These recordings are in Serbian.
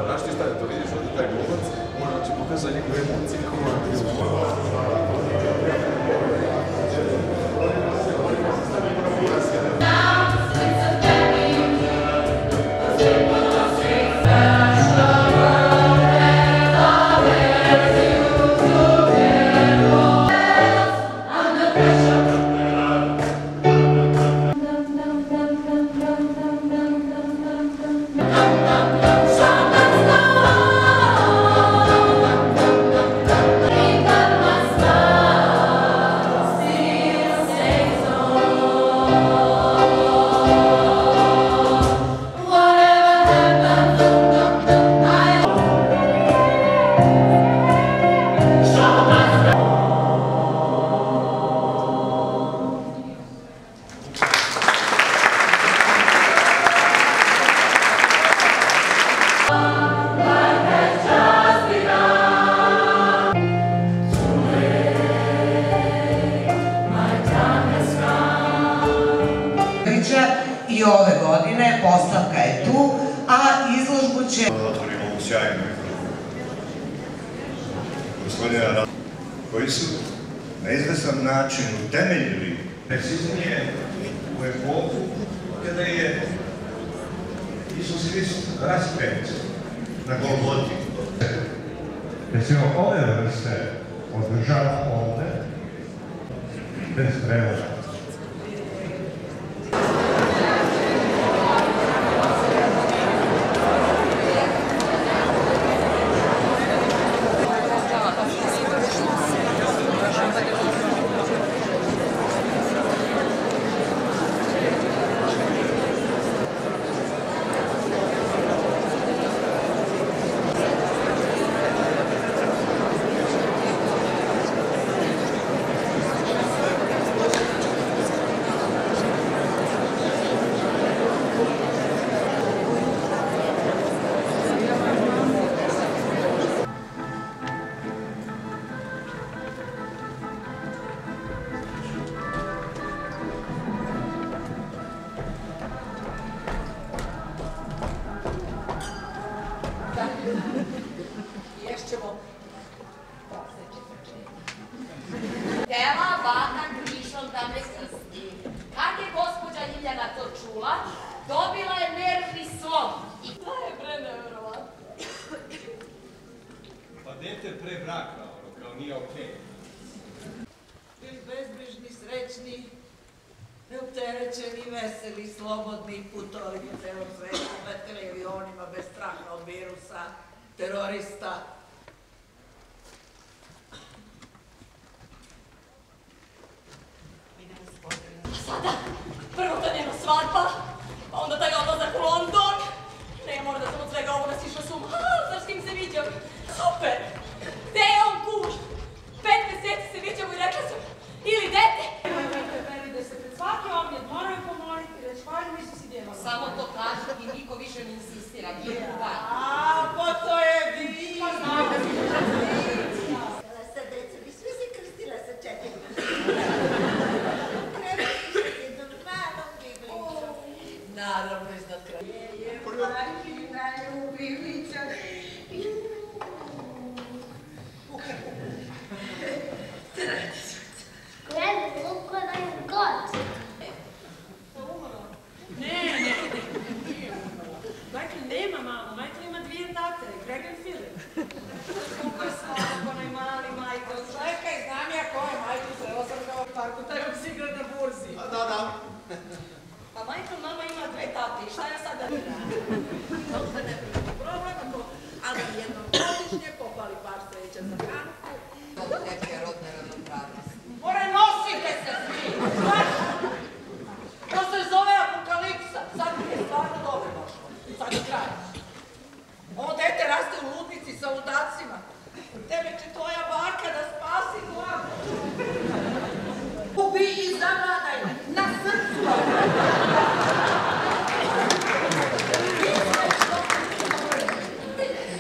Znaš ti šta je to, vidiš ovdje taj glumac, ona će pokazati njegove emocije kako ona i ove godine, postavka je tu, a izložbu će... Otvorimo ovu sjajnu gospodina koji su na izvesan način utemeljili preciznije u epohu kada je Isus Hrist raspet na Golgoti. Recimo, ove vrste održava ovde bez prevoda. Tela baka krišom da me krsti. Kad je gospođa Ljiljana to čula, dobila je nervni slom. I to je pre nevjerovatno. Pa dete pre braka, kao nije okej. Bili bezbrižni, srećni, neopterećeni, veseli, slobodni, putovali po celom svetu, leteli avionima bez straha od virusa, terorista. Sada, prvo ta njena svadba, pa onda taj odlazak u London. Ne mora da sam od svega ovoga sišla s uma. Znaš s kim se viđam? Super! Gde je on kuž? 5 meseci se viđamo i rekla sam, ili dete. Da se pred svaki objed moraju pomoliti, reći hvala mi su si djevali. Samo to kažu i niko više ne insistira. Pa to je divno! Sa deca bi sve se krstila sa 4 Naravno, iznad kraja. je majčina ljubivica. Gledaj, look what I've got. Ne. Michael nema mamu, Michael ima 2 tate, Greg and Philip. Kako je slatko, onaj mali Michael. Čekaj, znam ja ko je Michael, treba sam ga u parku, taj vam si igra na burzi. Da. Pa Michael mama ima 2 tate i šta ja sad da ne radim? Uopšte ne prvi problem, ali jednom godišnje popali par sreća za Hanku. Ovo neke rodne ravnopravnosti. More, nosite se svi! To se zove apokalipsa. Sad mi je stvarno dobro došlo. Sad je kraj. Ovo dete raste u ludnici sa ludacima. Tebe će tvoja baka da spasi glavu. Ubi i zavladaj na srcu.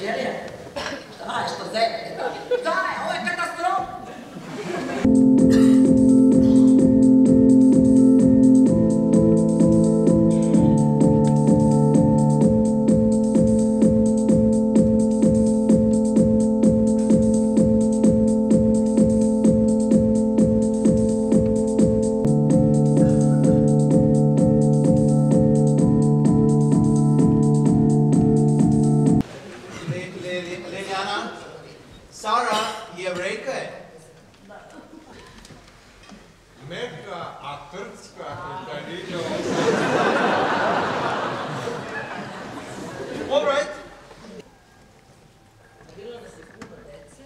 Jelija, daj što zemlje, daj, ovo je katastrofa. Sara Jevrejka je. Meka, a Trcka, kada vidio. All right. Bilo nas je puno dece,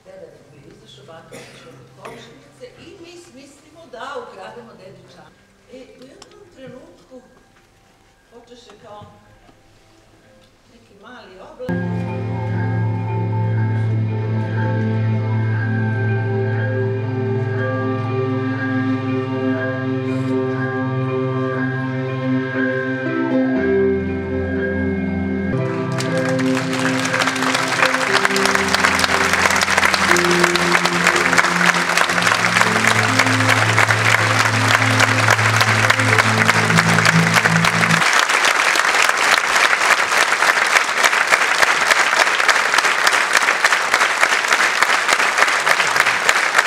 deda bi izašao, baka išla kod komšinice i mi smislimo da ukrademo dedi čan. I u jednom trenutku počeše kao neki mali oblak.